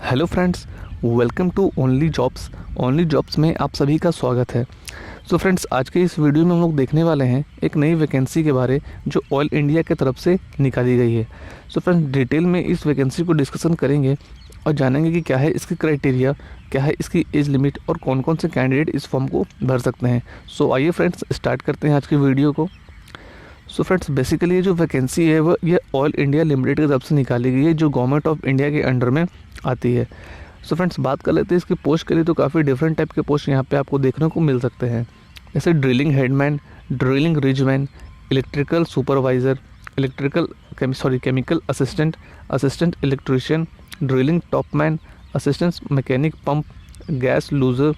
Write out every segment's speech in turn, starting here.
Hello friends, welcome to only jobs. Only jobs में आप सभी का स्वागत है। सो फ्रेंड्स, आज के इस वीडियो में हम लोग देखने वाले हैं एक नई वैकेंसी के बारे जो ऑयल इंडिया की तरफ से निकाली गई है। सो फ्रेंड्स, डिटेल में इस वैकेंसी को डिस्कशन करेंगे और जानेंगे कि क्या है इसकी क्राइटेरिया, क्या है इसकी एज लिमिट और कौन कौन से कैंडिडेट इस फॉर्म को भर सकते हैं। सो आइए फ्रेंड्स, स्टार्ट करते हैं आज की वीडियो को। सो फ्रेंड्स, बेसिकली ये जो वैकेंसी है वो ये ऑयल इंडिया लिमिटेड की तरफ से निकाली गई है जो गवर्नमेंट ऑफ इंडिया के अंडर में आती है। सो फ्रेंड्स, बात कर लेते हैं इसकी पोस्ट के लिए, तो काफ़ी डिफरेंट टाइप के पोस्ट यहाँ पे आपको देखने को मिल सकते हैं, जैसे drilling headman, drilling rigman, electrical supervisor, chemical assistant, assistant electrician, drilling topman, assistant mechanic pump, gas loser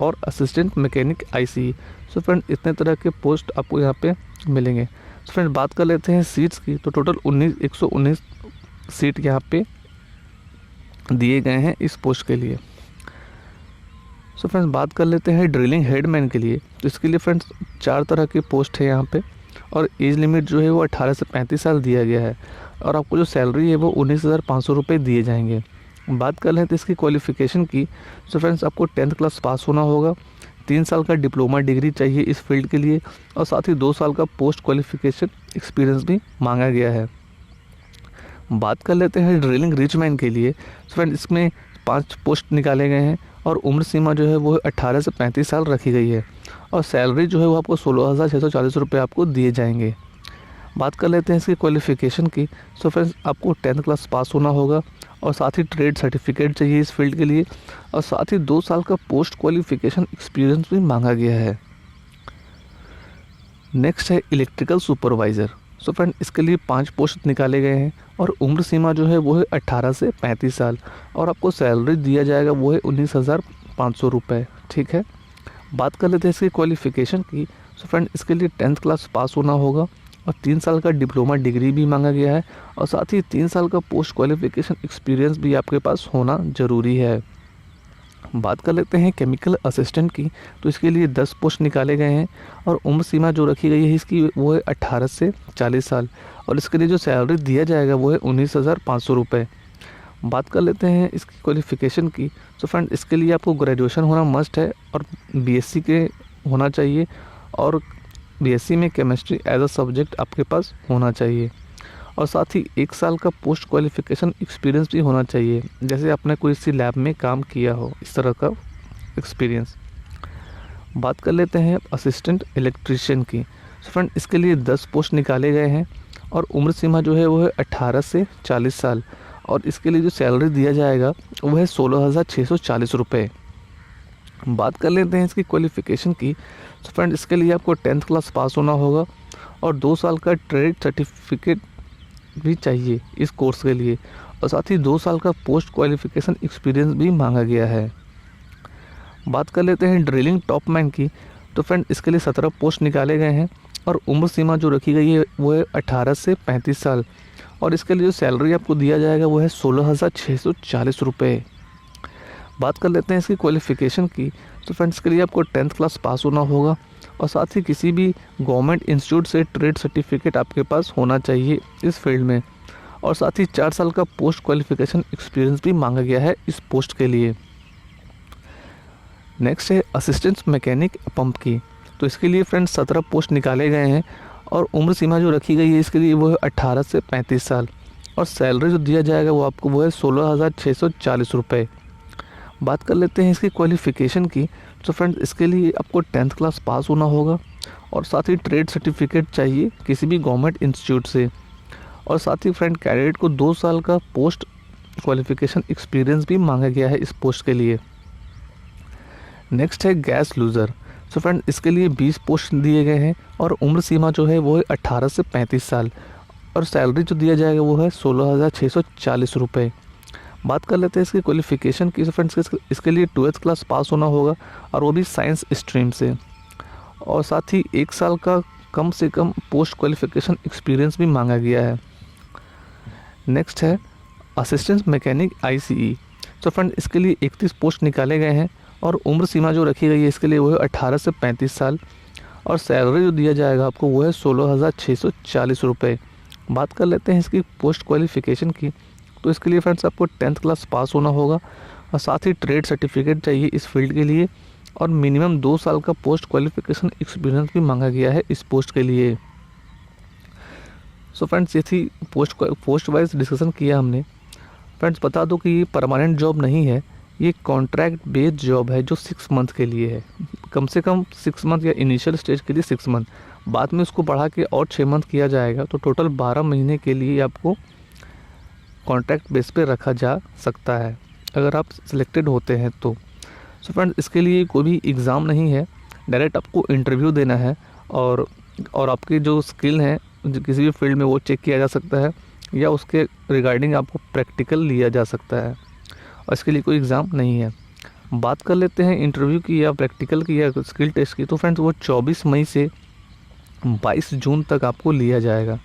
और assistant mechanic IC. So friends, इतने तरह के पोस्ट आपको यहाँ पे मिलेंगे। सो फ्रेंड्स, बात कर लेते हैं सीट्स की, तो टोटल 119 सीट यहाँ पे दिए गए हैं इस पोस्ट के लिए। सो फ्रेंड्स, बात कर लेते हैं ड्रिलिंग हेडमैन के लिए, तो इसके लिए फ्रेंड्स 4 तरह के पोस्ट है यहाँ पे और एज लिमिट जो है वो 18 से 35 साल दिया गया है और आपको जो सैलरी है वो 19,500 रुपये दिए जाएंगे। बात कर लेते हैं इसकी क्वालिफ़िकेशन की। सो फ्रेंड्स, आपको 10th क्लास पास होना होगा, 3 साल का डिप्लोमा डिग्री चाहिए इस फील्ड के लिए और साथ ही 2 साल का पोस्ट क्वालिफ़िकेशन एक्सपीरियंस भी मांगा गया है। बात कर लेते हैं ड्रिलिंग रिचमैन के लिए। फ्रेंड, इसमें 5 पोस्ट निकाले गए हैं और उम्र सीमा जो है वो 18 से 35 साल रखी गई है और सैलरी जो है वो आपको 16,640 रुपये आपको दिए जाएंगे। बात कर लेते हैं इसकी क्वालिफ़िकेशन की। सो फ्रेंड्स, आपको 10th क्लास पास होना होगा और साथ ही ट्रेड सर्टिफिकेट चाहिए इस फील्ड के लिए और साथ ही 2 साल का पोस्ट क्वालिफ़िकेशन एक्सपीरियंस भी मांगा गया है। नेक्स्ट है इलेक्ट्रिकल सुपरवाइज़र। सो फ्रेंड, इसके लिए 5 पोस्ट निकाले गए हैं और उम्र सीमा जो है वो है 18 से 35 साल और आपको सैलरी दिया जाएगा वो है 19,500 रुपये। ठीक है, बात कर लेते हैं इसकी क्वालिफ़िकेशन की। सो फ्रेंड, इसके लिए 10th क्लास पास होना होगा और 3 साल का डिप्लोमा डिग्री भी मांगा गया है और साथ ही 3 साल का पोस्ट क्वालिफ़िकेशन एक्सपीरियंस भी आपके पास होना ज़रूरी है। बात कर लेते हैं केमिकल असिस्टेंट की, तो इसके लिए 10 पोस्ट निकाले गए हैं और उम्र सीमा जो रखी गई है इसकी वो है 18 से 40 साल और इसके लिए जो सैलरी दिया जाएगा वो है 19,500 रुपये। बात कर लेते हैं इसकी क्वालिफ़िकेशन की। तो फ्रेंड, इसके लिए आपको ग्रेजुएशन होना मस्ट है और बीएससी के होना चाहिए और बीएससी में केमिस्ट्री एज अ सब्जेक्ट आपके पास होना चाहिए और साथ ही 1 साल का पोस्ट क्वालिफ़िकेशन एक्सपीरियंस भी होना चाहिए, जैसे आपने कोई सी लैब में काम किया हो, इस तरह का एक्सपीरियंस। बात कर लेते हैं असिस्टेंट इलेक्ट्रिशियन की। सो फ्रेंड, इसके लिए 10 पोस्ट निकाले गए हैं और उम्र सीमा जो है वो है 18 से 40 साल और इसके लिए जो सैलरी दिया जाएगा वो है 16,640 रुपये। बात कर लेते हैं इसकी क्वालिफ़िकेशन की। सो फ्रेंड, इसके लिए आपको 10th क्लास पास होना होगा और 2 साल का ट्रेड सर्टिफिकेट भी चाहिए इस कोर्स के लिए और साथ ही 2 साल का पोस्ट क्वालिफ़िकेशन एक्सपीरियंस भी मांगा गया है। बात कर लेते हैं ड्रिलिंग टॉपमैन की। तो फ्रेंड, इसके लिए 17 पोस्ट निकाले गए हैं और उम्र सीमा जो रखी गई है वो है 18 से 35 साल और इसके लिए जो सैलरी आपको दिया जाएगा वो है 16,640 रुपये। बात कर लेते हैं इसकी क्वालिफ़िकेशन की। तो फ्रेंड्स, इसके लिए आपको 10th क्लास पास होना होगा और साथ ही किसी भी गवर्नमेंट इंस्टीट्यूट से ट्रेड सर्टिफिकेट आपके पास होना चाहिए इस फील्ड में और साथ ही 4 साल का पोस्ट क्वालिफ़िकेशन एक्सपीरियंस भी मांगा गया है इस पोस्ट के लिए। नेक्स्ट है असिस्टेंट मैकेनिक पंप की। तो इसके लिए फ्रेंड्स 17 पोस्ट निकाले गए हैं और उम्र सीमा जो रखी गई है इसके लिए वो है 18 से 35 साल और सैलरी जो दिया जाएगा वो आपको वो है 16,640 रुपये। बात कर लेते हैं इसकी क्वालिफ़िकेशन की। तो फ्रेंड्स, इसके लिए आपको 10th क्लास पास होना होगा और साथ ही ट्रेड सर्टिफिकेट चाहिए किसी भी गवर्नमेंट इंस्टीट्यूट से और साथ ही फ्रेंड कैंडिडेट को 2 साल का पोस्ट क्वालिफ़िकेशन एक्सपीरियंस भी मांगा गया है इस पोस्ट के लिए। नेक्स्ट है गैस लूज़र। सो फ्रेंड, इसके लिए 20 पोस्ट दिए गए हैं और उम्र सीमा जो है वो है 18 से 35 साल और सैलरी जो दिया जाएगा वो है 16,640 रुपये। बात कर लेते हैं इसकी क्वालिफ़िकेशन की। फ्रेंड्स, इसके लिए 12th क्लास पास होना होगा और वो भी साइंस स्ट्रीम से और साथ ही 1 साल का कम से कम पोस्ट क्वालिफ़िकेशन एक्सपीरियंस भी मांगा गया है। नेक्स्ट है असिस्टेंट मैकेनिक आईसीई। तो फ्रेंड, इसके लिए 31 पोस्ट निकाले गए हैं और उम्र सीमा जो रखी गई है इसके लिए वो है 18 से 35 साल और सैलरी जो दिया जाएगा आपको वो है 16,640 रुपये। बात कर लेते हैं इसकी पोस्ट क्वालिफ़िकेशन की। तो इसके लिए फ्रेंड्स आपको 10th क्लास पास होना होगा और साथ ही ट्रेड सर्टिफिकेट चाहिए इस फील्ड के लिए, और मिनिमम 2 साल का पोस्ट क्वालिफिकेशन एक्सपीरियंस भी मांगा गया है इस पोस्ट के लिए। सो फ्रेंड्स ये थी पोस्ट वाइज डिस्कशन किया हमने। फ्रेंड्स बता दो कि ये परमानेंट जॉब नहीं है, ये कॉन्ट्रैक्ट बेस्ड जॉब है जो 6 मंथ के लिए है, कम से कम 6 मंथ या इनिशियल स्टेज के लिए 6 मंथ, बाद में उसको बढ़ा के और 6 मंथ किया जाएगा, तो टोटल 12 महीने के लिए आपको कॉन्ट्रैक्ट बेस पे रखा जा सकता है अगर आप सिलेक्टेड होते हैं तो। सो फ्रेंड्स इसके लिए कोई भी एग्ज़ाम नहीं है, डायरेक्ट आपको इंटरव्यू देना है और आपके जो स्किल हैं किसी भी फील्ड में वो चेक किया जा सकता है, या उसके रिगार्डिंग आपको प्रैक्टिकल लिया जा सकता है, और इसके लिए कोई एग्ज़ाम नहीं है। बात कर लेते हैं इंटरव्यू की या प्रैक्टिकल की या स्किल टेस्ट की, तो फ्रेंड्स वो 24 मई से 22 जून तक आपको लिया जाएगा,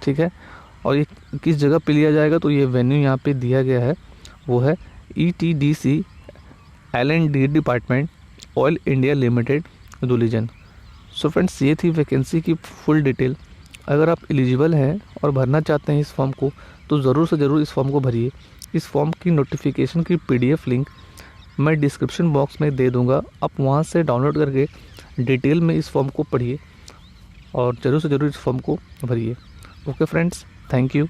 ठीक है। और ये किस जगह पे लिया जाएगा, तो ये वेन्यू यहाँ पे दिया गया है, वो है ETDC L&D department oil India limited दुलिजन। सो फ्रेंड्स ये थी वैकेंसी की फुल डिटेल। अगर आप एलिजिबल हैं और भरना चाहते हैं इस फॉर्म को, तो ज़रूर से ज़रूर इस फॉर्म को भरिए। इस फॉर्म की नोटिफिकेशन की PDF लिंक मैं डिस्क्रिप्शन बॉक्स में दे दूंगा, आप वहां से डाउनलोड करके डिटेल में इस फॉर्म को पढ़िए और ज़रूर से ज़रूर इस फॉर्म को भरिए। Okay friends, thank you.